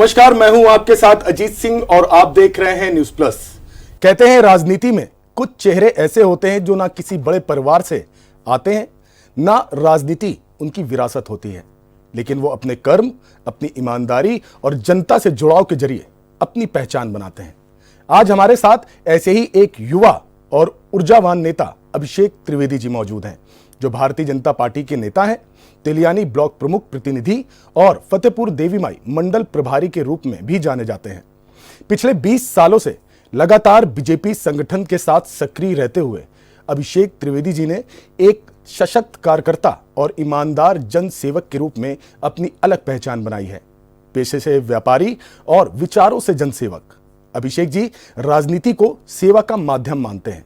नमस्कार, मैं हूं आपके साथ अजीत सिंह और आप देख रहे हैं न्यूज प्लस। कहते हैं राजनीति में कुछ चेहरे ऐसे होते हैं जो ना किसी बड़े परिवार से आते हैं, ना राजनीति उनकी विरासत होती है, लेकिन वो अपने कर्म, अपनी ईमानदारी और जनता से जुड़ाव के जरिए अपनी पहचान बनाते हैं। आज हमारे साथ ऐसे ही एक युवा और ऊर्जावान नेता अभिषेक त्रिवेदी जी मौजूद हैं, जो भारतीय जनता पार्टी के नेता हैं, तेलियानी ब्लॉक प्रमुख प्रतिनिधि और फतेहपुर देवी माई मंडल प्रभारी के रूप में भी जाने जाते हैं। पिछले 20 सालों से लगातार बीजेपी संगठन के साथ सक्रिय रहते हुए अभिषेक त्रिवेदी जी ने एक सशक्त कार्यकर्ता और ईमानदार जन सेवक के रूप में अपनी अलग पहचान बनाई है। पेशे से व्यापारी और विचारों से जनसेवक अभिषेक जी राजनीति को सेवा का माध्यम मानते हैं।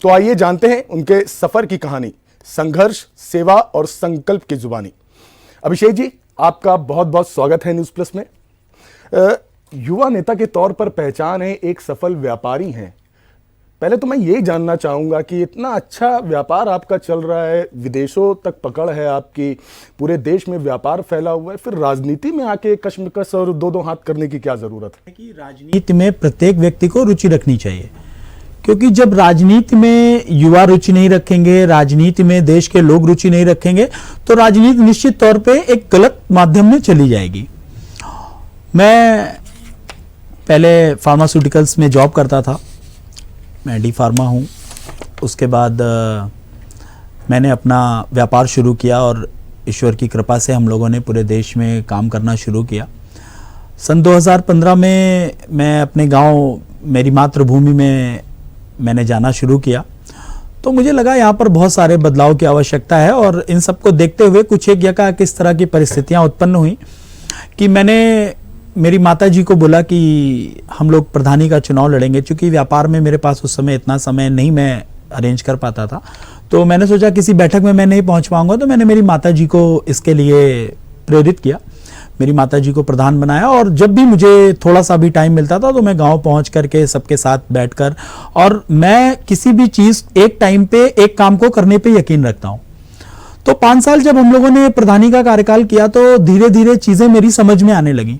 तो आइए जानते हैं उनके सफर की कहानी, संघर्ष, सेवा और संकल्प की जुबानी। अभिषेक जी, आपका बहुत बहुत स्वागत है न्यूज प्लस में। युवा नेता के तौर पर पहचान है, एक सफल व्यापारी हैं। पहले तो मैं ये जानना चाहूंगा कि इतना अच्छा व्यापार आपका चल रहा है, विदेशों तक पकड़ है आपकी, पूरे देश में व्यापार फैला हुआ है, फिर राजनीति में आके कशमकश और दो हाथ करने की क्या जरूरत है? कि राजनीति में प्रत्येक व्यक्ति को रुचि रखनी चाहिए, क्योंकि जब राजनीति में युवा रुचि नहीं रखेंगे, राजनीति में देश के लोग रुचि नहीं रखेंगे, तो राजनीति निश्चित तौर पे एक गलत माध्यम में चली जाएगी। मैं पहले फार्मास्यूटिकल्स में जॉब करता था, मैं डी फार्मा हूँ। उसके बाद मैंने अपना व्यापार शुरू किया और ईश्वर की कृपा से हम लोगों ने पूरे देश में काम करना शुरू किया। सन 2015 में मैं अपने गांव, मेरी मातृभूमि में मैंने जाना शुरू किया, तो मुझे लगा यहाँ पर बहुत सारे बदलाव की आवश्यकता है। और इन सबको देखते हुए कुछ एक जगह किस तरह की परिस्थितियाँ उत्पन्न हुई कि मैंने मेरी माता जी को बोला कि हम लोग प्रधानी का चुनाव लड़ेंगे। चूंकि व्यापार में मेरे पास उस समय इतना समय नहीं मैं अरेंज कर पाता था, तो मैंने सोचा किसी बैठक में मैं नहीं पहुंच पाऊंगा, तो मैंने मेरी माता जी को इसके लिए प्रेरित किया, मेरी माता जी को प्रधान बनाया। और जब भी मुझे थोड़ा सा भी टाइम मिलता था तो मैं गांव पहुंच करके सबके साथ बैठकर, और मैं किसी भी चीज एक टाइम पे एक काम को करने पे यकीन रखता हूं। तो 5 साल जब हम लोगों ने प्रधानी का कार्यकाल किया, तो धीरे धीरे चीजें मेरी समझ में आने लगी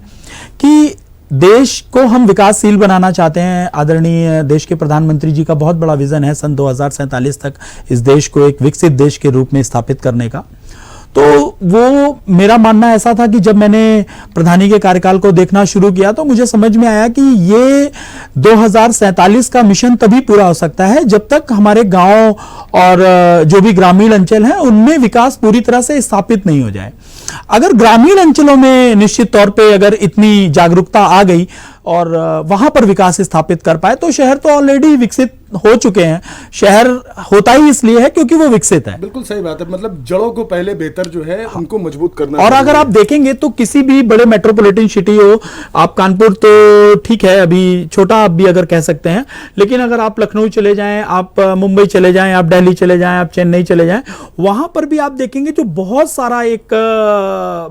कि देश को हम विकासशील बनाना चाहते हैं। आदरणीय देश के प्रधानमंत्री जी का बहुत बड़ा विजन है सन 2047 तक इस देश को एक विकसित देश के रूप में स्थापित करने का। तो वो मेरा मानना ऐसा था कि जब मैंने प्रधानी के कार्यकाल को देखना शुरू किया, तो मुझे समझ में आया कि ये 2047 का मिशन तभी पूरा हो सकता है जब तक हमारे गांव और जो भी ग्रामीण अंचल हैं उनमें विकास पूरी तरह से स्थापित नहीं हो जाए। अगर ग्रामीण अंचलों में निश्चित तौर पे अगर इतनी जागरूकता आ गई और वहां पर विकास स्थापित कर पाए, तो शहर तो ऑलरेडी विकसित हो चुके हैं। शहर होता ही इसलिए है क्योंकि वो विकसित है। बिल्कुल सही बात है, मतलब जड़ों को पहले बेहतर जो है उनको मजबूत करना। और अगर आप देखेंगे तो किसी भी बड़े मेट्रोपॉलिटन सिटी हो, आप कानपुर तो ठीक है अभी छोटा आप भी अगर कह सकते हैं, लेकिन अगर आप लखनऊ चले जाएं, आप मुंबई चले जाएं, आप दिल्ली चले जाएं, आप चेन्नई चले जाएं, वहां पर भी आप देखेंगे जो बहुत सारा एक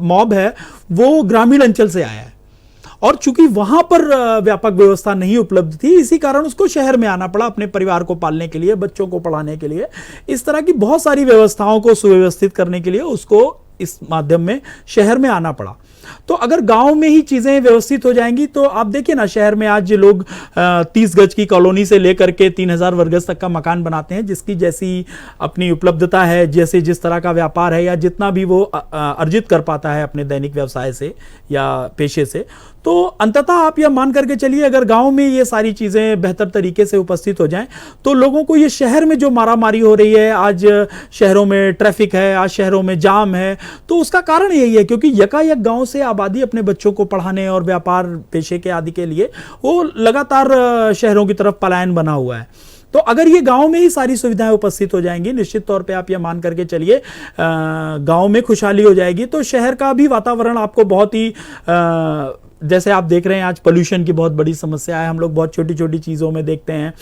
मॉब है वो ग्रामीण अंचल से आया है। और चूंकि वहां पर व्यापक व्यवस्था नहीं उपलब्ध थी, इसी कारण उसको शहर में आना पड़ा अपने परिवार को पालने के लिए, बच्चों को पढ़ाने के लिए। इस तरह की बहुत सारी व्यवस्थाओं को सुव्यवस्थित करने के लिए उसको इस माध्यम में शहर में आना पड़ा। तो अगर गांव में ही चीजें व्यवस्थित हो जाएंगी, तो आप देखिए ना, शहर में आज लोग 30 गज की कॉलोनी से लेकर के 3000 वर्ग गज तक का मकान बनाते हैं, जिसकी जैसी अपनी उपलब्धता है, जैसे जिस तरह का व्यापार है या जितना भी वो अर्जित कर पाता है अपने दैनिक व्यवसाय से या पेशे से। तो अंततः आप यह मान करके चलिए, अगर गांव में ये सारी चीजें बेहतर तरीके से उपस्थित हो जाएं, तो लोगों को ये शहर में जो मारामारी हो रही है, आज शहरों में ट्रैफिक है, आज शहरों में जाम है, तो उसका कारण यही है क्योंकि यकायक गांव से आबादी अपने बच्चों को पढ़ाने और व्यापार पेशे के आदि के लिए वो लगातार शहरों की तरफ पलायन बना हुआ है। तो अगर ये गांव में ही सारी सुविधाएं उपस्थित हो जाएंगी, निश्चित तौर पे आप ये मान करके चलिए गांव में खुशहाली हो जाएगी, तो शहर का भी वातावरण आपको बहुत ही जैसे आप देख रहे हैं आज पोल्यूशन की बहुत बड़ी समस्या है। हम लोग बहुत छोटी छोटी चीजों में देखते हैं,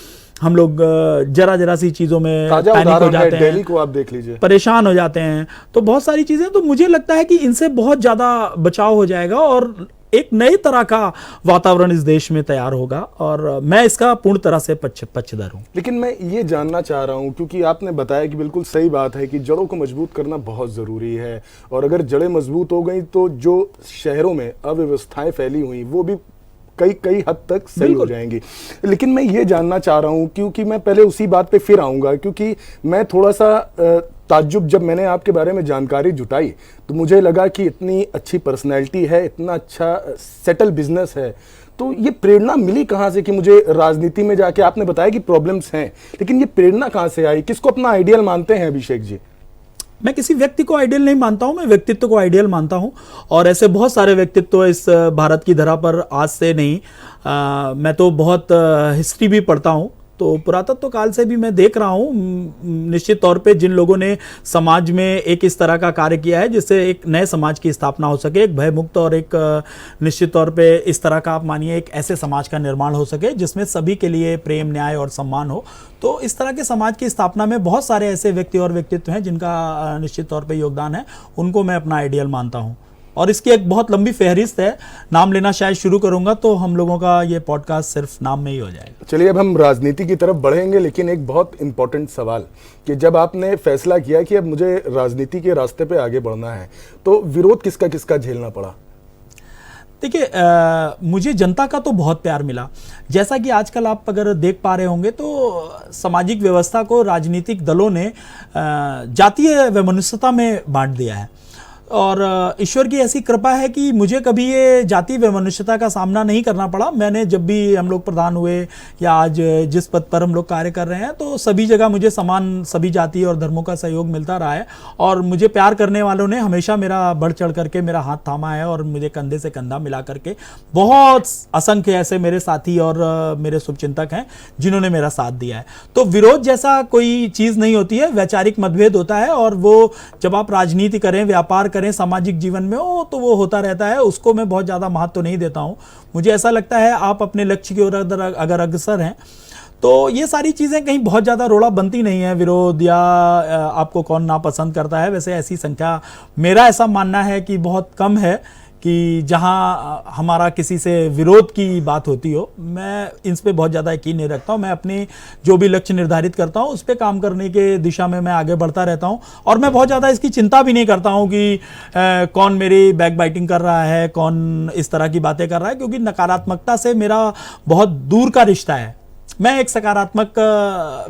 हम लोग जरा सी चीजों में पैनिक हो जाते हैं, दिल्ली को आप देख लीजिए, परेशान हो जाते हैं। तो बहुत सारी चीजें, तो मुझे लगता है कि इनसे बहुत ज्यादा बचाव हो जाएगा और एक नई तरह का वातावरण इस देश में तैयार होगा और मैं इसका पूर्ण तरह से पक्षधर हूं। लेकिन मैं ये जानना चाह रहा हूं, क्योंकि आपने बताया कि बिल्कुल सही बात है कि जड़ों को मजबूत करना बहुत ज़रूरी है, और अगर जड़ें मजबूत हो गई तो जो शहरों में अव्यवस्थाएं फैली हुई वो भी कई हद तक सही हो जाएंगी। लेकिन मैं ये जानना चाह रहा हूं, क्योंकि मैं पहले उसी बात पे फिर आऊंगा, क्योंकि मैं थोड़ा सा ताज्जुब, जब मैंने आपके बारे में जानकारी जुटाई तो मुझे लगा कि इतनी अच्छी पर्सनैलिटी है, इतना अच्छा सेटल बिजनेस है, तो ये प्रेरणा मिली कहाँ से कि मुझे राजनीति में जाके, आपने बताया कि प्रॉब्लम्स हैं, लेकिन ये प्रेरणा कहाँ से आई? किसको अपना आइडियल मानते हैं अभिषेक जी? मैं किसी व्यक्ति को आइडियल नहीं मानता हूं, मैं व्यक्तित्व को आइडियल मानता हूं, और ऐसे बहुत सारे व्यक्तित्व इस भारत की धरा पर आज से नहीं, मैं तो बहुत हिस्ट्री भी पढ़ता हूं, तो पुरातत्व काल से भी मैं देख रहा हूं निश्चित तौर पे जिन लोगों ने समाज में एक इस तरह का कार्य किया है जिससे एक नए समाज की स्थापना हो सके, एक भयमुक्त और एक निश्चित तौर पे इस तरह का, आप मानिए, एक ऐसे समाज का निर्माण हो सके जिसमें सभी के लिए प्रेम, न्याय और सम्मान हो। तो इस तरह के समाज की स्थापना में बहुत सारे ऐसे व्यक्ति और व्यक्तित्व हैं जिनका निश्चित तौर पे योगदान है, उनको मैं अपना आइडियल मानता हूं। और इसकी एक बहुत लंबी फहरिस्त है, नाम लेना शायद शुरू करूंगा तो हम लोगों का ये पॉडकास्ट सिर्फ नाम में ही हो जाएगा। चलिए अब हम राजनीति की तरफ बढ़ेंगे, लेकिन एक बहुत इंपॉर्टेंट सवाल कि जब आपने फैसला किया कि अब मुझे राजनीति के रास्ते पे आगे बढ़ना है, तो विरोध किसका किसका झेलना पड़ा? देखिए, मुझे जनता का तो बहुत प्यार मिला। जैसा कि आजकल आप अगर देख पा रहे होंगे तो सामाजिक व्यवस्था को राजनीतिक दलों ने जातीय वैमनस्यता में बांट दिया है, और ईश्वर की ऐसी कृपा है कि मुझे कभी ये जाति वैमनस्यता का सामना नहीं करना पड़ा। मैंने जब भी हम लोग प्रधान हुए या आज जिस पद पर हम लोग कार्य कर रहे हैं, तो सभी जगह मुझे समान सभी जाति और धर्मों का सहयोग मिलता रहा है, और मुझे प्यार करने वालों ने हमेशा मेरा बढ़ चढ़ करके मेरा हाथ थामा है और मुझे कंधे से कंधा मिला करके बहुत असंख्य ऐसे मेरे साथी और मेरे शुभचिंतक हैं जिन्होंने मेरा साथ दिया है। तो विरोध जैसा कोई चीज़ नहीं होती है, वैचारिक मतभेद होता है, और वो जब आप राजनीति करें, व्यापार करें, सामाजिक जीवन में हो तो वो होता रहता है, उसको मैं बहुत ज़्यादा महत्व नहीं देता हूँ। मुझे ऐसा लगता है आप अपने लक्ष्य की ओर अगर अग्रसर हैं तो ये सारी चीज़ें कहीं बहुत ज़्यादा रोड़ा बनती नहीं है, विरोध या आपको कौन नापसंद करता है। वैसे ऐसी संख्या, मेरा ऐसा मानना है कि बहुत कम है कि जहां हमारा किसी से विरोध की बात होती हो। मैं इन पे बहुत ज़्यादा यकीन नहीं रखता हूँ। मैं अपनी जो भी लक्ष्य निर्धारित करता हूँ उस पर काम करने के दिशा में मैं आगे बढ़ता रहता हूँ, और मैं बहुत ज़्यादा इसकी चिंता भी नहीं करता हूँ कि कौन मेरी बैक बाइटिंग कर रहा है, कौन इस तरह की बातें कर रहा है, क्योंकि नकारात्मकता से मेरा बहुत दूर का रिश्ता है। मैं एक सकारात्मक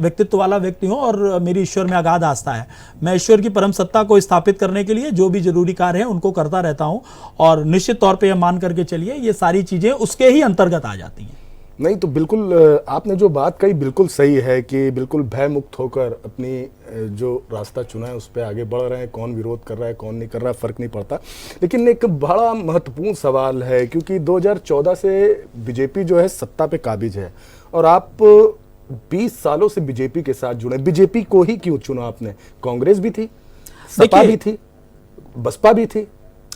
व्यक्तित्व वाला व्यक्ति हूं और मेरी ईश्वर में अगाध आस्था है। मैं ईश्वर की परम सत्ता को स्थापित करने के लिए जो भी जरूरी कार्य हैं उनको करता रहता हूं, और निश्चित तौर पे यह मान करके चलिए ये सारी चीजें उसके ही अंतर्गत आ जाती हैं। नहीं तो बिल्कुल आपने जो बात कही बिल्कुल सही है कि बिल्कुल भय मुक्त होकर अपनी जो रास्ता चुना है उस पर आगे बढ़ रहे हैं। कौन विरोध कर रहा है, कौन नहीं कर रहा है, फर्क नहीं पड़ता। लेकिन एक बड़ा महत्वपूर्ण सवाल है, क्योंकि 2014 से बीजेपी जो है सत्ता पे काबिज है, और आप 20 सालों से बीजेपी के साथ जुड़े। बीजेपी को ही क्यों चुना आपने? कांग्रेस भी थी, सपा भी थी, बसपा भी थी,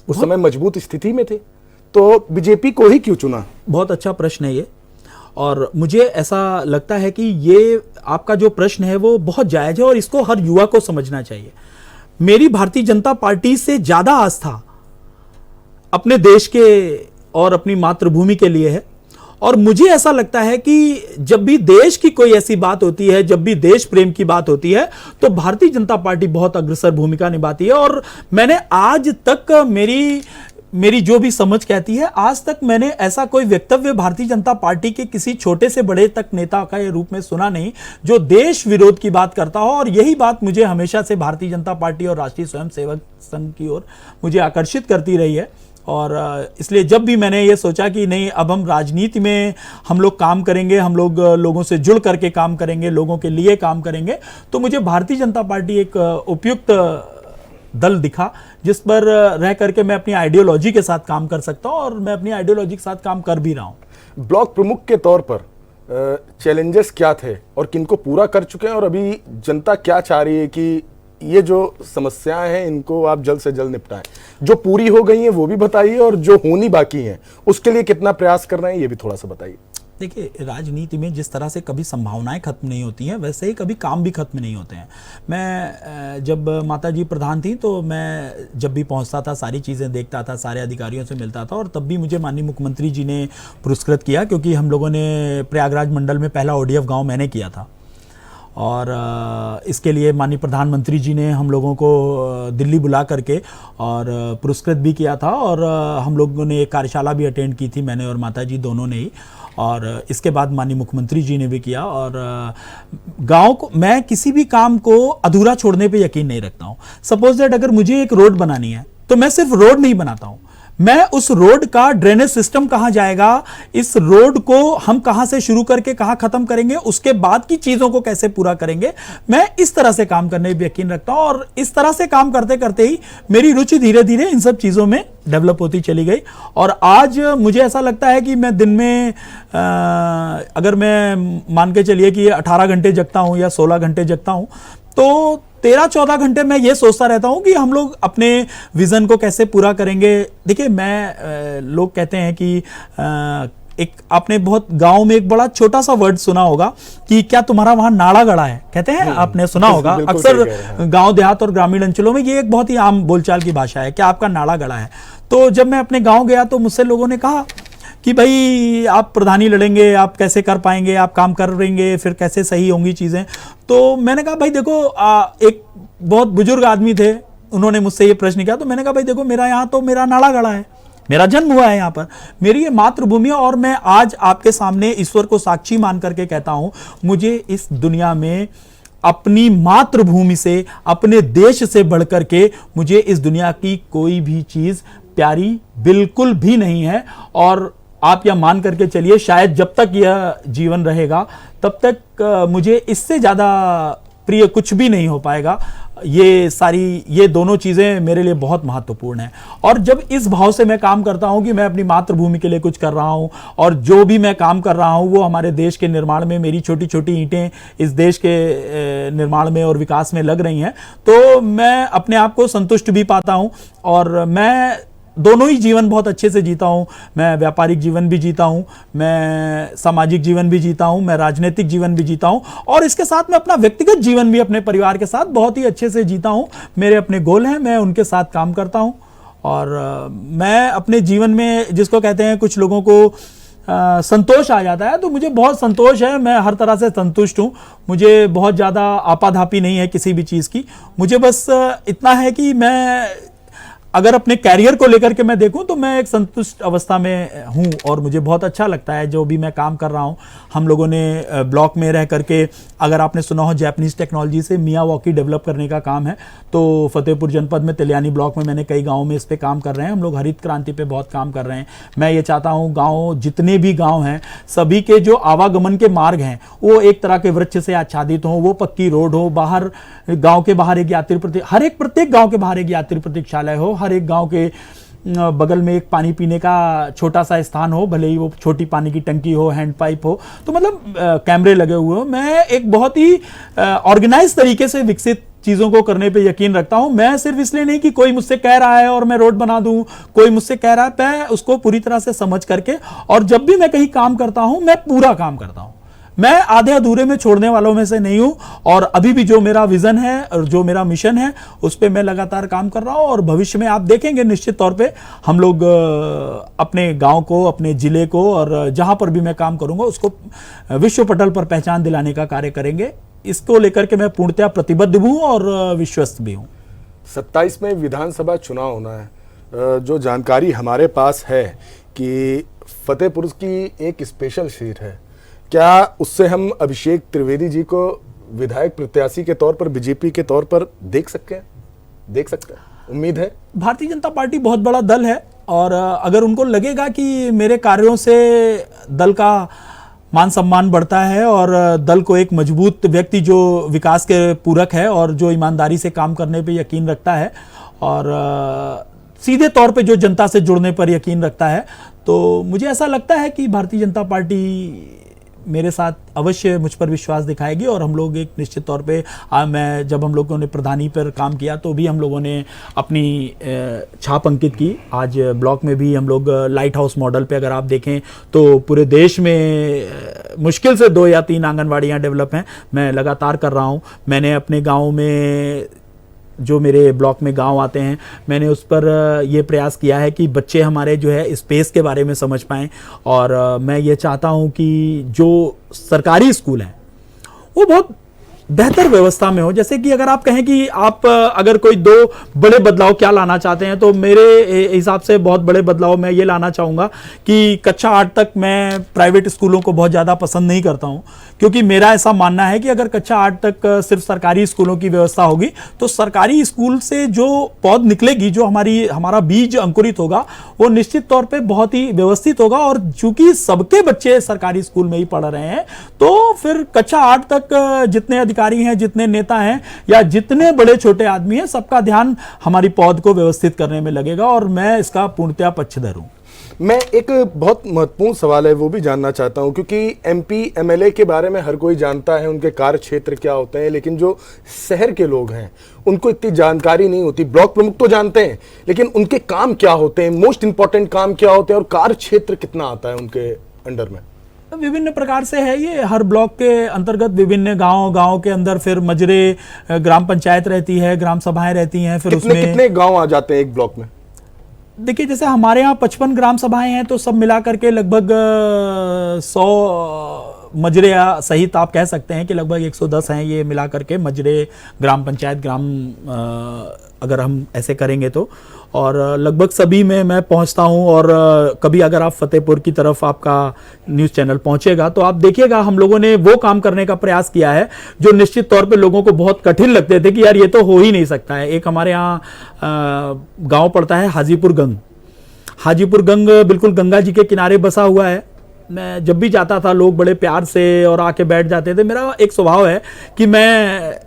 उस समय मजबूत स्थिति में थे, तो बीजेपी को ही क्यों चुना? बहुत अच्छा प्रश्न है ये, और मुझे ऐसा लगता है कि ये आपका जो प्रश्न है वो बहुत जायज है और इसको हर युवा को समझना चाहिए। मेरी भारतीय जनता पार्टी से ज्यादा आस्था अपने देश के और अपनी मातृभूमि के लिए है, और मुझे ऐसा लगता है कि जब भी देश की कोई ऐसी बात होती है, जब भी देश प्रेम की बात होती है, तो भारतीय जनता पार्टी बहुत अग्रसर भूमिका निभाती है। और मैंने आज तक मेरी जो भी समझ कहती है, आज तक मैंने ऐसा कोई वक्तव्य भारतीय जनता पार्टी के किसी छोटे से बड़े तक नेता का रूप में सुना नहीं जो देश विरोध की बात करता हो। और यही बात मुझे हमेशा से भारतीय जनता पार्टी और राष्ट्रीय स्वयंसेवक संघ की ओर मुझे आकर्षित करती रही है। और इसलिए जब भी मैंने ये सोचा कि नहीं, अब हम राजनीति में हम लोग काम करेंगे, हम लोग लोगों से जुड़ करके काम करेंगे, लोगों के लिए काम करेंगे, तो मुझे भारतीय जनता पार्टी एक उपयुक्त दल दिखा जिस पर रह करके मैं अपनी आइडियोलॉजी के साथ काम कर सकता हूं, और मैं अपनी आइडियोलॉजी के साथ काम कर भी रहा हूं। ब्लॉक प्रमुख के तौर पर चैलेंजेस क्या थे और किनको पूरा कर चुके हैं, और अभी जनता क्या चाह रही है कि ये जो समस्याएं हैं इनको आप जल्द से जल्द निपटाएं? जो पूरी हो गई हैं वो भी बताइए, और जो होनी बाकी हैं उसके लिए कितना प्रयास कर रहे हैं ये भी थोड़ा सा बताइए। देखिए, राजनीति में जिस तरह से कभी संभावनाएं खत्म नहीं होती हैं, वैसे ही कभी काम भी खत्म नहीं होते हैं। मैं जब माता जी प्रधान थी तो मैं जब भी पहुंचता था सारी चीज़ें देखता था, सारे अधिकारियों से मिलता था, और तब भी मुझे माननीय मुख्यमंत्री जी ने पुरस्कृत किया, क्योंकि हम लोगों ने प्रयागराज मंडल में पहला ODF गाँव मैंने किया था। और इसके लिए माननीय प्रधानमंत्री जी ने हम लोगों को दिल्ली बुला करके और पुरस्कृत भी किया था, और हम लोगों ने एक कार्यशाला भी अटेंड की थी, मैंने और माता जी दोनों ने ही। और इसके बाद माननीय मुख्यमंत्री जी ने भी किया। और गांव को, मैं किसी भी काम को अधूरा छोड़ने पे यकीन नहीं रखता हूं। सपोज दैट अगर मुझे एक रोड बनानी है तो मैं सिर्फ रोड नहीं बनाता हूं, मैं उस रोड का ड्रेनेज सिस्टम कहां जाएगा, इस रोड को हम कहां से शुरू करके कहां खत्म करेंगे, उसके बाद की चीजों को कैसे पूरा करेंगे, मैं इस तरह से काम करने पे यकीन रखता हूं। और इस तरह से काम करते करते ही मेरी रुचि धीरे धीरे इन सब चीजों में डेवलप होती चली गई। और आज मुझे ऐसा लगता है कि मैं दिन में अगर मैं मान के चलिए कि 18 घंटे जगता हूं या 16 घंटे जगता हूं, तो 13-14 घंटे मैं ये सोचता रहता हूं कि हम लोग अपने विजन को कैसे पूरा करेंगे। देखिए, मैं लोग कहते हैं कि एक आपने बहुत गांव में एक बड़ा छोटा सा वर्ड सुना होगा कि क्या तुम्हारा वहां नाड़ा गड़ा है, कहते हैं, आपने सुना होगा अक्सर गांव देहात और ग्रामीण अंचलों में। ये एक बहुत ही आम बोलचाल की भाषा है, क्या आपका नाड़ा गड़ा है। तो जब मैं अपने गाँव गया तो मुझसे लोगों ने कहा कि भाई आप प्रधानी लड़ेंगे, आप कैसे कर पाएंगे, आप काम कर रहेंगे, फिर कैसे सही होंगी चीज़ें। तो मैंने कहा भाई देखो, एक बहुत बुजुर्ग आदमी थे, उन्होंने मुझसे ये प्रश्न किया, तो मैंने कहा भाई देखो, मेरा यहाँ तो मेरा नाड़ा गड़ा है, मेरा जन्म हुआ है यहाँ पर, मेरी ये मातृभूमि है, और मैं आज आपके सामने ईश्वर को साक्षी मान करके कहता हूँ, मुझे इस दुनिया में अपनी मातृभूमि से, अपने देश से बढ़कर के मुझे इस दुनिया की कोई भी चीज़ प्यारी बिल्कुल भी नहीं है। और आप यह मान करके चलिए, शायद जब तक यह जीवन रहेगा तब तक मुझे इससे ज़्यादा प्रिय कुछ भी नहीं हो पाएगा। ये दोनों चीज़ें मेरे लिए बहुत महत्वपूर्ण हैं। और जब इस भाव से मैं काम करता हूं कि मैं अपनी मातृभूमि के लिए कुछ कर रहा हूं, और जो भी मैं काम कर रहा हूं वो हमारे देश के निर्माण में, मेरी छोटी छोटी ईंटें इस देश के निर्माण में और विकास में लग रही हैं, तो मैं अपने आप को संतुष्ट भी पाता हूं। और मैं दोनों ही जीवन बहुत अच्छे से जीता हूं। मैं व्यापारिक जीवन भी जीता हूं, मैं सामाजिक जीवन भी जीता हूं, मैं राजनीतिक जीवन भी जीता हूं, और इसके साथ में अपना व्यक्तिगत जीवन भी अपने परिवार के साथ बहुत ही अच्छे से जीता हूं। मेरे अपने गोल हैं, मैं उनके साथ काम करता हूं। और मैं अपने जीवन में, जिसको कहते हैं कुछ लोगों को संतोष आ जाता है, तो मुझे बहुत संतोष है, मैं हर तरह से संतुष्ट हूँ। मुझे बहुत ज़्यादा आपाधापी नहीं है किसी भी चीज़ की। मुझे बस इतना है कि मैं अगर अपने कैरियर को लेकर के मैं देखूं तो मैं एक संतुष्ट अवस्था में हूं, और मुझे बहुत अच्छा लगता है जो भी मैं काम कर रहा हूं। हम लोगों ने ब्लॉक में रह करके, अगर आपने सुना हो, जापानीज टेक्नोलॉजी से मियावाकी डेवलप करने का काम है, तो फतेहपुर जनपद में तिलियानी ब्लॉक में मैंने कई गाँव में इस पर काम कर रहे हैं। हम लोग हरित क्रांति पे बहुत काम कर रहे हैं। मैं ये चाहता हूँ गाँव, जितने भी गाँव हैं, सभी के जो आवागमन के मार्ग हैं वो एक तरह के वृक्ष से आच्छादित हों, वो पक्की रोड हो, बाहर गाँव के बाहर एक यात्री प्रत्येक गाँव के बाहर एक यात्री प्रतीक्षालय हो, हर एक गांव के बगल में एक पानी पीने का छोटा सा स्थान हो, भले ही वो छोटी पानी की टंकी हो, हैंड पाइप हो, तो मतलब कैमरे लगे हुए हो। मैं एक बहुत ही ऑर्गेनाइज तरीके से विकसित चीज़ों को करने पे यकीन रखता हूं। मैं सिर्फ इसलिए नहीं कि कोई मुझसे कह रहा है और मैं रोड बना दूं, कोई मुझसे कह रहा है, मैं उसको पूरी तरह से समझ करके, और जब भी मैं कहीं काम करता हूं मैं पूरा काम करता हूं। मैं आधे अधूरे में छोड़ने वालों में से नहीं हूं, और अभी भी जो मेरा विजन है और जो मेरा मिशन है उस पर मैं लगातार काम कर रहा हूं। और भविष्य में आप देखेंगे निश्चित तौर पे हम लोग अपने गांव को, अपने जिले को, और जहां पर भी मैं काम करूंगा उसको विश्व पटल पर पहचान दिलाने का कार्य करेंगे। इसको लेकर के मैं पूर्णतया प्रतिबद्ध हूं और विश्वस्त भी हूं। 27 में विधानसभा चुनाव होना है। जो जानकारी हमारे पास है कि फतेहपुर की एक स्पेशल सीट है, क्या उससे हम अभिषेक त्रिवेदी जी को विधायक प्रत्याशी के तौर पर, बीजेपी के तौर पर देख सकते हैं? उम्मीद है। भारतीय जनता पार्टी बहुत बड़ा दल है, और अगर उनको लगेगा कि मेरे कार्यों से दल का मान सम्मान बढ़ता है, और दल को एक मजबूत व्यक्ति जो विकास के पूरक है और जो ईमानदारी से काम करने पे यकीन रखता है, और सीधे तौर पे जो जनता से जुड़ने पर यकीन रखता है, तो मुझे ऐसा लगता है कि भारतीय जनता पार्टी मेरे साथ अवश्य मुझ पर विश्वास दिखाएगी और हम लोग एक निश्चित तौर पे जब हम लोगों ने प्रधानी पर काम किया तो भी हम लोगों ने अपनी छाप अंकित की। आज ब्लॉक में भी हम लोग लाइट हाउस मॉडल पे अगर आप देखें तो पूरे देश में मुश्किल से 2 या 3 आंगनवाड़ियाँ डेवलप हैं। मैं लगातार कर रहा हूँ। मैंने अपने गाँव में, जो मेरे ब्लॉक में गांव आते हैं, मैंने उस पर ये प्रयास किया है कि बच्चे हमारे जो है स्पेस के बारे में समझ पाएँ। और मैं ये चाहता हूँ कि जो सरकारी स्कूल हैं वो बहुत बेहतर व्यवस्था में हो। जैसे कि अगर आप कहें कि आप अगर कोई 2 बड़े बदलाव क्या लाना चाहते हैं, तो मेरे हिसाब से बहुत बड़े बदलाव मैं ये लाना चाहूँगा कि कक्षा 8 तक मैं प्राइवेट स्कूलों को बहुत ज़्यादा पसंद नहीं करता हूँ, क्योंकि मेरा ऐसा मानना है कि अगर कक्षा 8 तक सिर्फ सरकारी स्कूलों की व्यवस्था होगी तो सरकारी स्कूल से जो पौध निकलेगी, जो हमारा बीज अंकुरित होगा, वो निश्चित तौर पे बहुत ही व्यवस्थित होगा। और चूंकि सबके बच्चे सरकारी स्कूल में ही पढ़ रहे हैं तो फिर कक्षा 8 तक जितने अधिकारी हैं, जितने नेता हैं या जितने बड़े छोटे आदमी हैं, सबका ध्यान हमारी पौध को व्यवस्थित करने में लगेगा और मैं इसका पूर्णतया पक्षधर हूं। मैं एक बहुत महत्वपूर्ण सवाल है वो भी जानना चाहता हूं, क्योंकि एमपी एमएलए के बारे में हर कोई जानता है, उनके कार्य क्षेत्र क्या होते हैं, लेकिन जो शहर के लोग हैं उनको इतनी जानकारी नहीं होती। ब्लॉक प्रमुख तो जानते हैं, लेकिन उनके काम क्या होते हैं, मोस्ट इंपॉर्टेंट काम क्या होते हैं और कार्य क्षेत्र कितना आता है उनके अंडर में? विभिन्न प्रकार से है ये। हर ब्लॉक के अंतर्गत विभिन्न गांव के अंदर फिर मजरे, ग्राम पंचायत रहती है, ग्राम सभाएं रहती हैं। फिर उसमें कितने गांव आ जाते हैं एक ब्लॉक में? देखिए, जैसे हमारे यहाँ 55 ग्राम सभाएं हैं, तो सब मिला करके लगभग 100 मजरे सहित आप कह सकते हैं कि लगभग 110 हैं ये मिला करके मजरे, ग्राम पंचायत, अगर हम ऐसे करेंगे तो। और लगभग सभी में मैं पहुंचता हूं। और कभी अगर आप फतेहपुर की तरफ आपका न्यूज़ चैनल पहुंचेगा तो आप देखिएगा हम लोगों ने वो काम करने का प्रयास किया है जो निश्चित तौर पे लोगों को बहुत कठिन लगते थे कि यार ये तो हो ही नहीं सकता है। एक हमारे यहाँ गांव पड़ता है हाजीपुर गंग। हाजीपुर गंग बिल्कुल गंगा जी के किनारे बसा हुआ है। मैं जब भी जाता था लोग बड़े प्यार से और आके बैठ जाते थे। मेरा एक स्वभाव है कि मैं,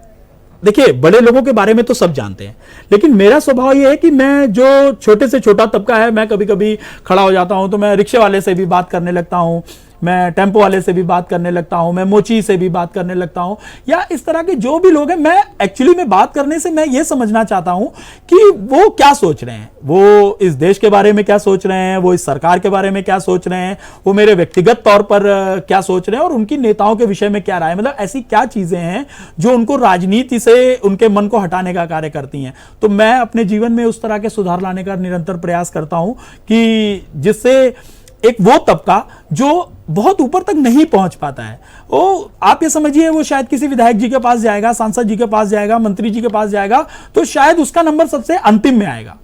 देखिए, बड़े लोगों के बारे में तो सब जानते हैं, लेकिन मेरा स्वभाव ये है कि मैं जो छोटे से छोटा तबका है, मैं कभी कभी खड़ा हो जाता हूं तो मैं रिक्शे वाले से भी बात करने लगता हूं, मैं टेम्पो वाले से भी बात करने लगता हूं, मैं मोची से भी बात करने लगता हूं, या इस तरह के जो भी लोग हैं। मैं एक्चुअली में बात करने से मैं ये समझना चाहता हूं कि वो क्या सोच रहे हैं, वो इस देश के बारे में क्या सोच रहे हैं, वो इस सरकार के बारे में क्या सोच रहे हैं, वो मेरे व्यक्तिगत तौर पर क्या सोच रहे हैं और उनकी नेताओं के विषय में क्या राय, मतलब ऐसी क्या चीजें हैं जो उनको राजनीति से उनके मन को हटाने का कार्य करती हैं। तो मैं अपने जीवन में उस तरह के सुधार लाने का निरंतर प्रयास करता हूं कि जिससे एक वो तबका जो बहुत ऊपर तक नहीं पहुंच पाता है, वो आप ये समझिए वो शायद किसी विधायक जी के पास जाएगा, सांसद जी के पास जाएगा, मंत्री जी के पास जाएगा, तो शायद उसका नंबर सबसे अंतिम में आएगा।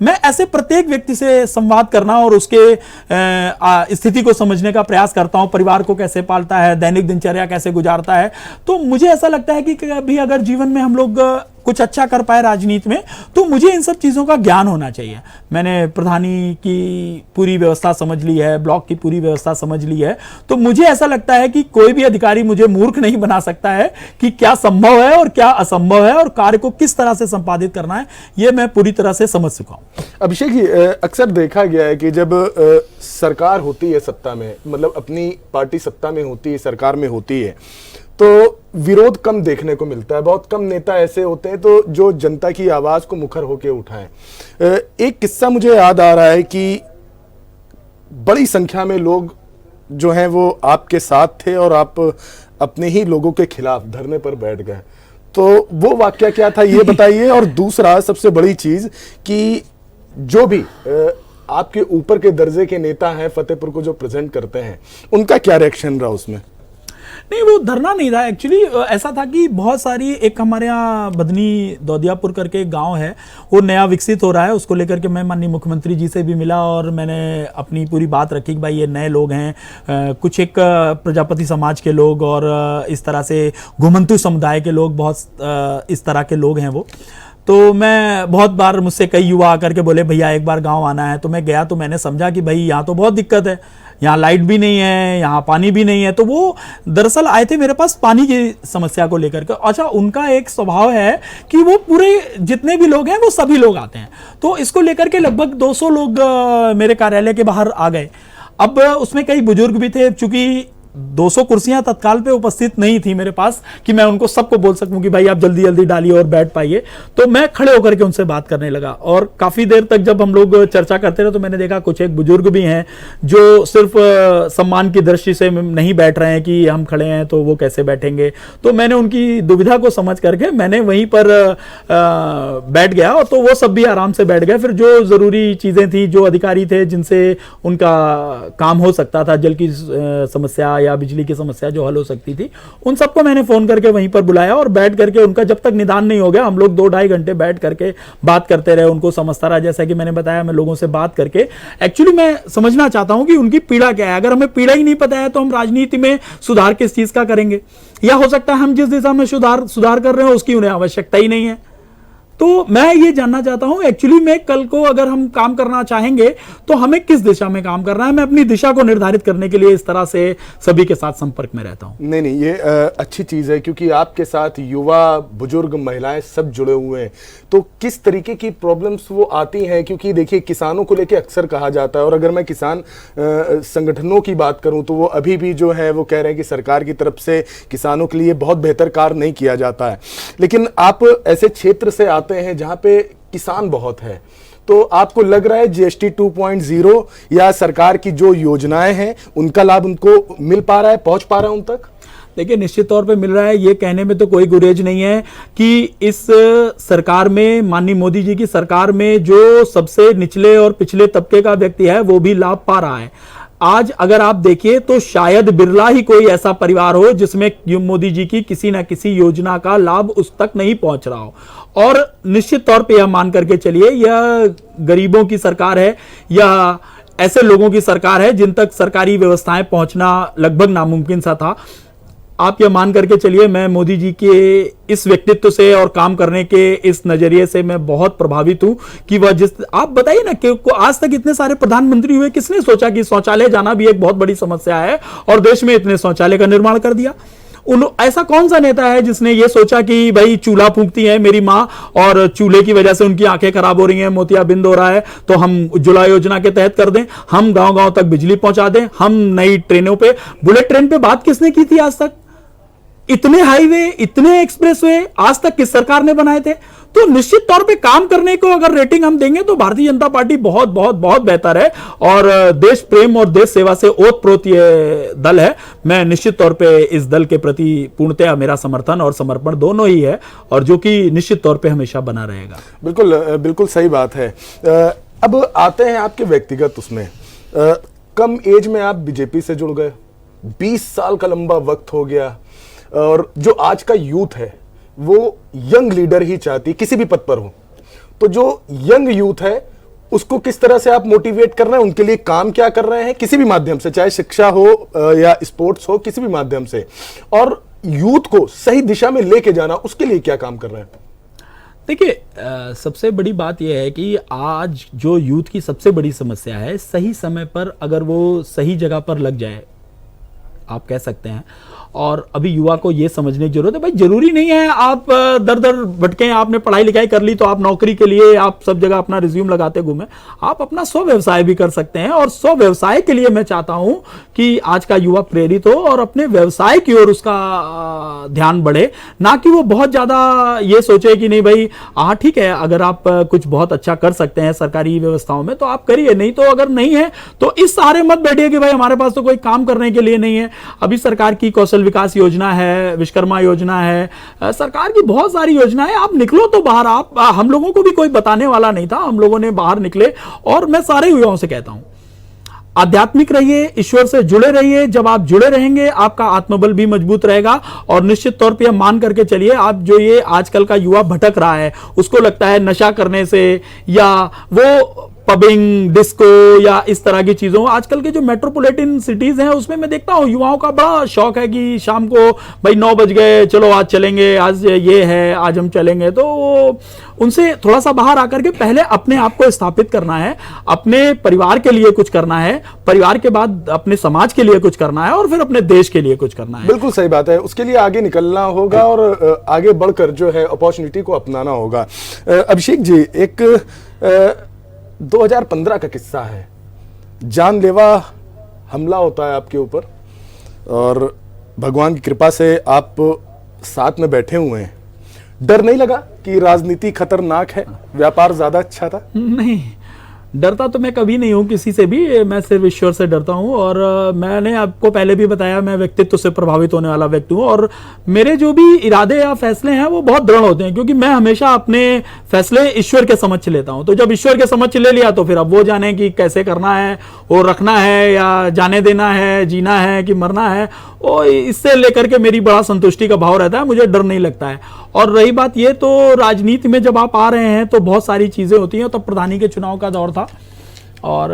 मैं ऐसे प्रत्येक व्यक्ति से संवाद करना और उसके स्थिति को समझने का प्रयास करता हूं, परिवार को कैसे पालता है, दैनिक दिनचर्या कैसे गुजारता है। तो मुझे ऐसा लगता है कि कभी अगर जीवन में हम लोग कुछ अच्छा कर पाए राजनीति में, तो मुझे इन सब चीज़ों का ज्ञान होना चाहिए। मैंने प्रधानी की पूरी व्यवस्था समझ ली है, ब्लॉक की पूरी व्यवस्था समझ ली है, तो मुझे ऐसा लगता है कि कोई भी अधिकारी मुझे मूर्ख नहीं बना सकता है कि क्या संभव है और क्या असंभव है और कार्य को किस तरह से संपादित करना है, ये मैं पूरी तरह से समझ चुका हूँ। अभिषेक जी, अक्सर देखा गया है कि जब सरकार होती है सत्ता में, मतलब अपनी पार्टी सत्ता में होती है, सरकार में होती है, तो विरोध कम देखने को मिलता है। बहुत कम नेता ऐसे होते हैं तो जो जनता की आवाज को मुखर होकर उठाएं। एक किस्सा मुझे याद आ रहा है कि बड़ी संख्या में लोग जो हैं वो आपके साथ थे और आप अपने ही लोगों के खिलाफ धरने पर बैठ गए, तो वो वाकया क्या था ये बताइए। और दूसरा सबसे बड़ी चीज कि जो भी आपके ऊपर के दर्जे के नेता हैं फतेहपुर को जो प्रेजेंट करते हैं, उनका क्या रिएक्शन रहा उसमें? नहीं, वो धरना नहीं था एक्चुअली। ऐसा था कि बहुत सारी, एक हमारे यहाँ बदनी दौदियापुर करके एक गांव है, वो नया विकसित हो रहा है, उसको लेकर के मैं माननीय मुख्यमंत्री जी से भी मिला और मैंने अपनी पूरी बात रखी कि भाई ये नए लोग हैं, कुछ एक प्रजापति समाज के लोग और इस तरह से घुमंतु समुदाय के लोग, बहुत इस तरह के लोग हैं वो। तो मैं बहुत बार, मुझसे कई युवा आकर के बोले भैया एक बार गांव आना है, तो मैं गया तो मैंने समझा कि भाई यहाँ तो बहुत दिक्कत है, यहाँ लाइट भी नहीं है, यहाँ पानी भी नहीं है। तो वो दरअसल आए थे मेरे पास पानी की समस्या को लेकर के। अच्छा, उनका एक स्वभाव है कि वो पूरे जितने भी लोग हैं वो सभी लोग आते हैं, तो इसको लेकर के लगभग 200 लोग मेरे कार्यालय के बाहर आ गए। अब उसमें कई बुजुर्ग भी थे, चूंकि 200 कुर्सियां तत्काल पे उपस्थित नहीं थी मेरे पास कि मैं उनको सबको बोल सकूं कि भाई आप जल्दी जल्दी डालिए और बैठ पाइए। तो मैं खड़े होकर के उनसे बात करने लगा और काफी देर तक जब हम लोग चर्चा करते रहे तो मैंने देखा कुछ एक बुजुर्ग भी हैं जो सिर्फ सम्मान की दृष्टि से नहीं बैठ रहे हैं कि हम खड़े हैं तो वो कैसे बैठेंगे। तो मैंने उनकी दुविधा को समझ करके मैंने वहीं पर बैठ गया और तो वो सब भी आराम से बैठ गए। फिर जो जरूरी चीजें थी, जो अधिकारी थे जिनसे उनका काम हो सकता था, जल की समस्या या बिजली की समस्या जो हल हो सकती थी, उन सबको मैंने फोन करके वहीं पर बुलाया और बैठ करके उनका जब तक निदान नहीं हो गया हम लोग 2-2.5 घंटे बैठ करके बात करते रहे। उनको समझता रहा, जैसा कि मैंने बताया मैं लोगों से बात करके एक्चुअली मैं समझना चाहता हूं कि उनकी पीड़ा क्या है। अगर हमें पीड़ा ही नहीं पता है तो हम राजनीति में सुधार किस चीज का करेंगे, या हो सकता है हम जिस दिशा में सुधार कर रहे हो उसकी उन्हें आवश्यकता ही नहीं है। तो मैं ये जानना चाहता हूं एक्चुअली में कल को अगर हम काम करना चाहेंगे तो हमें किस दिशा में काम करना है। मैं अपनी दिशा को निर्धारित करने के लिए इस तरह से सभी के साथ संपर्क में रहता हूं। नहीं, ये अच्छी चीज है क्योंकि आपके साथ युवा, बुजुर्ग, महिलाएं सब जुड़े हुए हैं। तो किस तरीके की प्रॉब्लम्स वो आती हैं, क्योंकि देखिए किसानों को लेकर अक्सर कहा जाता है, और अगर मैं किसान संगठनों की बात करूं तो वो अभी भी जो है वो कह रहे हैं कि सरकार की तरफ से किसानों के लिए बहुत बेहतर कार्य नहीं किया जाता है। लेकिन आप ऐसे क्षेत्र से आते हैं जहां पे किसान बहुत है, तो आपको लग रहा है जीएसटी 2.0 या सरकार की जो योजनाएं हैं उनका लाभ उनको मिल पा रहा है, पहुंच पा रहा है उन तक? देखिए निश्चित तौर पे मिल रहा है, ये कहने में तो कोई गुरेज नहीं है कि इस सरकार में, माननीय मोदी जी की सरकार में जो सबसे निचले और पिछले तबके का व्यक्ति है वो भी लाभ पा रहा है। आज अगर आप देखिए तो शायद बिरला ही कोई ऐसा परिवार हो जिसमें मोदी जी की किसी ना किसी योजना का लाभ उस तक नहीं पहुंच रहा हो। और निश्चित तौर पे यह मान करके चलिए यह गरीबों की सरकार है या ऐसे लोगों की सरकार है जिन तक सरकारी व्यवस्थाएं पहुंचना लगभग नामुमकिन सा था। आप यह मान करके चलिए मैं मोदी जी के इस व्यक्तित्व से और काम करने के इस नजरिए से मैं बहुत प्रभावित हूं कि वह जिस, आप बताइए ना कि आज तक इतने सारे प्रधानमंत्री हुए, किसने सोचा कि शौचालय जाना भी एक बहुत बड़ी समस्या है और देश में इतने शौचालय का निर्माण कर दिया। ऐसा कौन सा नेता है जिसने ये सोचा कि भाई चूल्हा फूंकती है मेरी माँ और चूल्हे की वजह से उनकी आंखें खराब हो रही हैं, मोतियाबिंद हो रहा है, तो हम उज्ज्वला योजना के तहत कर दें, हम गांव-गांव तक बिजली पहुंचा दें, हम नई ट्रेनों पे, बुलेट ट्रेन पे बात किसने की थी आज तक? इतने हाईवे, इतने एक्सप्रेसवे आज तक किस सरकार ने बनाए थे? तो निश्चित तौर पे काम करने को अगर रेटिंग हम देंगे तो भारतीय जनता पार्टी बहुत बहुत बहुत बेहतर है और देश प्रेम और देश सेवा से ओतप्रोत ये दल है। मैं निश्चित तौर पे इस दल के प्रति पूर्णतः मेरा समर्थन और समर्पण दोनों ही है और जो कि निश्चित तौर पे हमेशा बना रहेगा। बिल्कुल बिल्कुल सही बात है। अब आते हैं आपके व्यक्तिगत उसमें, कम एज में आप बीजेपी से जुड़ गए, 20 साल का लंबा वक्त हो गया, और जो आज का यूथ है वो यंग लीडर ही चाहती, किसी भी पद पर हो, तो जो यंग यूथ है उसको किस तरह से आप मोटिवेट कर रहे हैं, उनके लिए काम क्या कर रहे हैं किसी भी माध्यम से, चाहे शिक्षा हो या स्पोर्ट्स हो, किसी भी माध्यम से, और यूथ को सही दिशा में लेके जाना उसके लिए क्या काम कर रहे हैं? देखिए सबसे बड़ी बात यह है कि आज जो यूथ की सबसे बड़ी समस्या है, सही समय पर अगर वो सही जगह पर लग जाए, आप कह सकते हैं, और अभी युवा को यह समझने की जरूरत है भाई जरूरी नहीं है आप दर दर भटके, आपने पढ़ाई लिखाई कर ली तो आप नौकरी के लिए आप सब जगह अपना रिज्यूम लगाते घूमे। आप अपना स्व व्यवसाय भी कर सकते हैं और स्व व्यवसाय के लिए मैं चाहता हूं कि आज का युवा प्रेरित हो और अपने व्यवसाय की ओर उसका ध्यान बढ़े, ना कि वो बहुत ज्यादा ये सोचे कि नहीं भाई हाँ ठीक है अगर आप कुछ बहुत अच्छा कर सकते हैं सरकारी व्यवस्थाओं में तो आप करिए, नहीं तो अगर नहीं है तो इस सहारे मत बैठिए कि भाई हमारे पास तो कोई काम करने के लिए नहीं है। अभी सरकार की कौशल विकास योजना है, विश्वकर्मा योजना है, सरकार की बहुत सारी योजनाएं, आप निकलो तो बाहर। आप हम लोगों को भी कोई बताने वाला नहीं था, हम लोगों ने बाहर निकले। और मैं सारे युवाओं से कहता हूं आध्यात्मिक रहिए, ईश्वर से जुड़े रहिए। जब आप जुड़े रहेंगे आपका आत्मबल भी मजबूत रहेगा और निश्चित तौर पे मान करके चलिए आप जो ये आजकल का युवा भटक रहा है उसको लगता है नशा करने से या वो पबिंग, डिस्को या इस तरह की चीजों, आजकल के जो मेट्रोपॉलिटन सिटीज हैं उसमें मैं देखता हूं युवाओं का बड़ा शौक है कि शाम को भाई 9 बज गए, चलो आज चलेंगे, आज ये है, आज हम चलेंगे। तो उनसे थोड़ा सा बाहर आकर के पहले अपने आप को स्थापित करना है, अपने परिवार के लिए कुछ करना है, परिवार के बाद अपने समाज के लिए कुछ करना है और फिर अपने देश के लिए कुछ करना है। बिल्कुल सही बात है, उसके लिए आगे निकलना होगा और आगे बढ़कर जो है अपॉर्चुनिटी को अपनाना होगा। अभिषेक जी, एक 2015 का किस्सा है, जानलेवा हमला होता है आपके ऊपर, और भगवान की कृपा से आप साथ में बैठे हुए हैं। डर नहीं लगा कि राजनीति खतरनाक है, व्यापार ज्यादा अच्छा था? नहीं, डरता तो मैं कभी नहीं हूं किसी से भी, मैं सिर्फ ईश्वर से डरता हूं। और मैंने आपको पहले भी बताया, मैं व्यक्तित्व से प्रभावित होने वाला व्यक्ति हूं और मेरे जो भी इरादे या फैसले हैं वो बहुत दृढ़ होते हैं, क्योंकि मैं हमेशा अपने फैसले ईश्वर के समक्ष लेता हूं। तो जब ईश्वर के समक्ष ले लिया तो फिर अब वो जाने कि कैसे करना है, वो रखना है या जाने देना है, जीना है कि मरना है, वो इससे लेकर के मेरी बड़ा संतुष्टि का भाव रहता है, मुझे डर नहीं लगता है। और रही बात ये, तो राजनीति में जब आप आ रहे हैं तो बहुत सारी चीजें होती हैं। तब प्रधानी के चुनाव का दौर था और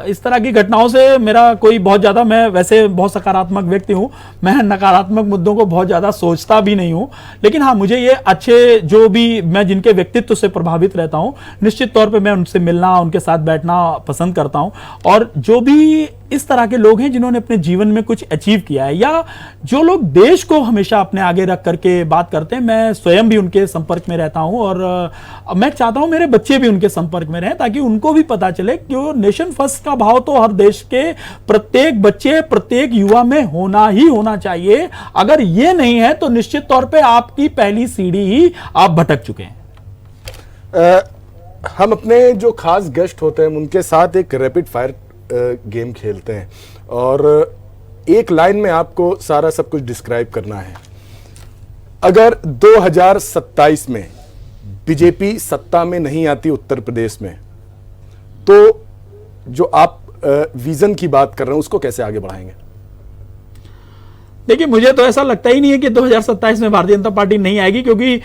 इस तरह की घटनाओं से मेरा कोई बहुत ज्यादा, मैं वैसे बहुत सकारात्मक व्यक्ति हूं, मैं नकारात्मक मुद्दों को बहुत ज्यादा सोचता भी नहीं हूं। लेकिन हाँ, मुझे ये अच्छे जो भी, मैं जिनके व्यक्तित्व से प्रभावित रहता हूं, निश्चित तौर पे मैं उनसे मिलना, उनके साथ बैठना पसंद करता हूं। और जो भी इस तरह के लोग हैं जिन्होंने अपने जीवन में कुछ अचीव किया है, या जो लोग देश को हमेशा अपने आगे रख करके बात करते हैं, मैं स्वयं भी उनके संपर्क में रहता हूं और मैं चाहता हूं मेरे बच्चे भी उनके संपर्क में रहें, ताकि उनको भी पता चले कि वो नेशन फर्स्ट का भाव तो हर देश के प्रत्येक बच्चे, प्रत्येक युवा में होना ही होना चाहिए। अगर ये नहीं है तो निश्चित तौर पे आपकी पहली सीढ़ी ही आप भटक चुके हैं। हम अपने जो खास गेस्ट होते हैं उनके साथ एक रैपिड फायर गेम खेलते हैं और एक लाइन में आपको सारा सब कुछ डिस्क्राइब करना है। अगर 2027 में बीजेपी सत्ता में नहीं आती उत्तर प्रदेश में, तो जो आप विजन की बात कर रहे हैं उसको कैसे आगे बढ़ाएंगे? देखिए, मुझे तो ऐसा लगता ही नहीं है कि 2027 में भारतीय जनता पार्टी नहीं आएगी, क्योंकि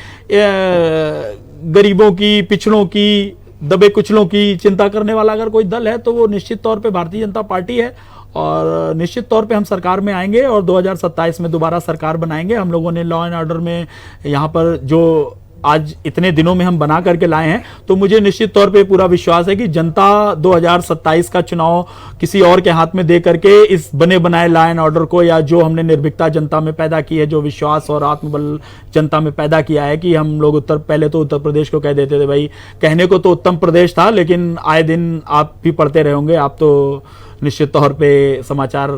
गरीबों की, पिछड़ों की, दबे कुचलों की चिंता करने वाला अगर कोई दल है तो वो निश्चित तौर पे भारतीय जनता पार्टी है। और निश्चित तौर पे हम सरकार में आएंगे और 2027 में दोबारा सरकार बनाएंगे। हम लोगों ने लॉ एंड ऑर्डर में यहाँ पर जो आज इतने दिनों में हम बना करके लाए हैं, तो मुझे निश्चित तौर पे पूरा विश्वास है कि जनता 2027 का चुनाव किसी और के हाथ में दे करके इस बने बनाए लॉ एंड ऑर्डर को, या जो हमने निर्भीकता जनता में पैदा की है, जो विश्वास और आत्मबल जनता में पैदा किया है, कि हम लोग पहले तो उत्तर प्रदेश को कह देते थे भाई, कहने को तो उत्तम प्रदेश था, लेकिन आए दिन आप भी पढ़ते रहे होंगे, आप तो निश्चित तौर पे समाचार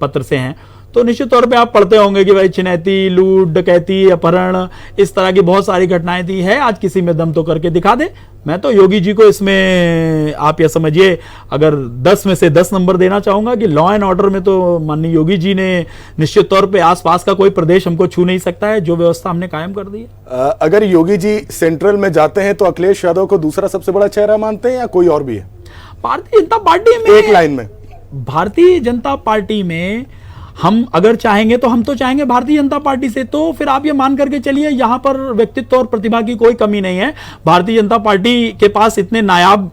पत्र से हैं, तो निश्चित तौर पे आप पढ़ते होंगे कि भाई चिनैती, लूट, डकैती, अपहरण, इस तरह की बहुत सारी घटनाएं थी। है आज किसी में दम तो करके दिखा दे। मैं तो योगी जी को इसमें आप ये समझिए, अगर 10 में से 10 नंबर देना चाहूंगा कि लॉ एंड ऑर्डर में तो माननीय योगी जी ने निश्चित तौर पे आसपास का कोई प्रदेश हमको छू नहीं सकता है, जो व्यवस्था हमने कायम कर दी है। अगर योगी जी सेंट्रल में जाते हैं तो अखिलेश यादव को दूसरा सबसे बड़ा चेहरा मानते हैं या कोई और भी है? भारतीय जनता पार्टी में, एक लाइन में, भारतीय जनता पार्टी में हम अगर चाहेंगे तो हम तो चाहेंगे भारतीय जनता पार्टी से, तो फिर आप ये मान करके चलिए यहाँ पर व्यक्तित्व और प्रतिभा की कोई कमी नहीं है। भारतीय जनता पार्टी के पास इतने नायाब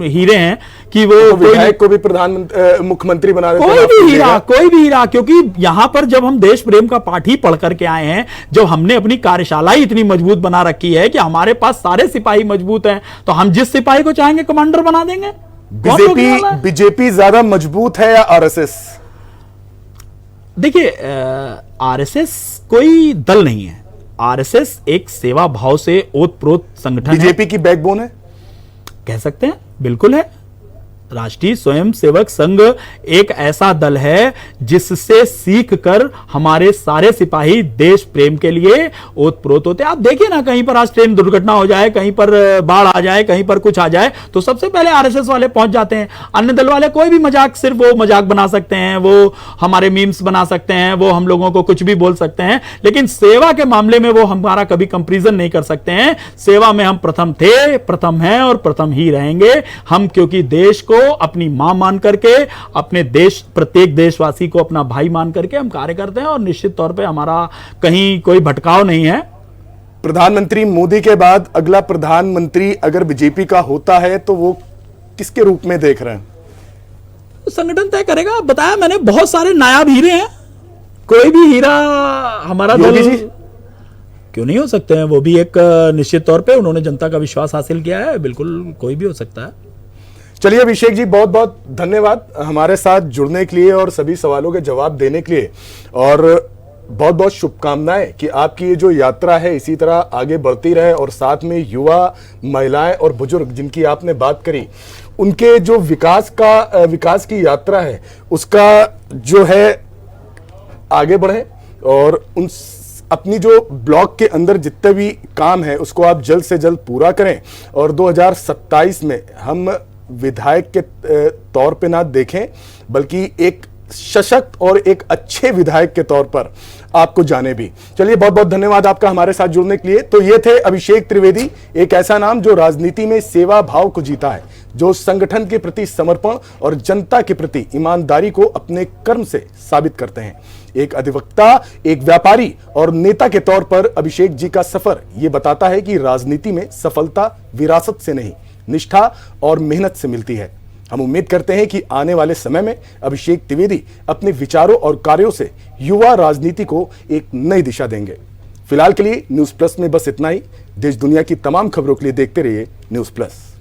हीरे हैं कि वो तो विधायक को भी प्रधानमंत्री, मुख्यमंत्री बना देते हैं। कोई भी हीरा, क्योंकि यहाँ पर जब हम देश प्रेम का पाठ ही पढ़ करके आए हैं, जब हमने अपनी कार्यशाला ही इतनी मजबूत बना रखी है कि हमारे पास सारे सिपाही मजबूत हैं, तो हम जिस सिपाही को चाहेंगे कमांडर बना देंगे। बीजेपी ज्यादा मजबूत है या आरएसएस? देखिए, आरएसएस कोई दल नहीं है। आरएसएस एक सेवा भाव से ओतप्रोत संगठन है। बीजेपी की बैकबोन है, कह सकते हैं, बिल्कुल है। राष्ट्रीय स्वयंसेवक संघ एक ऐसा दल है जिससे सीख कर हमारे सारे सिपाही देश प्रेम के लिए ओतप्रोत होते हैं। आप देखिए ना, कहीं पर आज ट्रेन दुर्घटना हो जाए, कहीं पर बाढ़ आ जाए, कहीं पर कुछ आ जाए, तो सबसे पहले आरएसएस वाले पहुंच जाते हैं। अन्य दल वाले कोई भी मजाक, सिर्फ वो मजाक बना सकते हैं, वो हमारे मीम्स बना सकते हैं, वो हम लोगों को कुछ भी बोल सकते हैं, लेकिन सेवा के मामले में वो हमारा कभी कंपेरिजन नहीं कर सकते हैं। सेवा में हम प्रथम थे, प्रथम हैं और प्रथम ही रहेंगे हम, क्योंकि देश को अपनी मां मान करके, अपने देश, प्रत्येक देशवासी को अपना भाई मान करके हम कार्य करते हैं और निश्चित तौर पे हमारा कहीं कोई भटकाव नहीं है। प्रधानमंत्री मोदी के बाद अगला प्रधानमंत्री अगर बीजेपी का होता है तो वो किसके रूप में देख रहे हैं? संगठन तय करेगा। बताया मैंने, बहुत सारे नायाब हीरे हैं, कोई भी हीरा हमारा दल क्यों नहीं हो सकते हैं। वो भी एक निश्चित तौर पे उन्होंने जनता का विश्वास हासिल किया है, बिल्कुल कोई भी हो सकता है। चलिए अभिषेक जी, बहुत बहुत धन्यवाद हमारे साथ जुड़ने के लिए और सभी सवालों के जवाब देने के लिए, और बहुत बहुत शुभकामनाएं कि आपकी ये जो यात्रा है इसी तरह आगे बढ़ती रहे और साथ में युवा, महिलाएं और बुजुर्ग जिनकी आपने बात करी उनके जो विकास की यात्रा है उसका जो है आगे बढ़े और उन अपनी जो ब्लॉक के अंदर जितने भी काम है उसको आप जल्द से जल्द पूरा करें और 2027 में हम विधायक के तौर पे ना देखें बल्कि एक सशक्त और एक अच्छे विधायक के तौर पर आपको जाने भी। चलिए, बहुत बहुत धन्यवाद आपका हमारे साथ जुड़ने के लिए। तो ये थे अभिषेक त्रिवेदी, एक ऐसा नाम जो राजनीति में सेवा भाव को जीता है, जो संगठन के प्रति समर्पण और जनता के प्रति ईमानदारी को अपने कर्म से साबित करते हैं। एक अधिवक्ता, एक व्यापारी और नेता के तौर पर अभिषेक जी का सफर ये बताता है कि राजनीति में सफलता विरासत से नहीं, निष्ठा और मेहनत से मिलती है। हम उम्मीद करते हैं कि आने वाले समय में अभिषेक त्रिवेदी अपने विचारों और कार्यों से युवा राजनीति को एक नई दिशा देंगे। फिलहाल के लिए न्यूज़ प्लस में बस इतना ही। देश दुनिया की तमाम खबरों के लिए देखते रहिए न्यूज़ प्लस।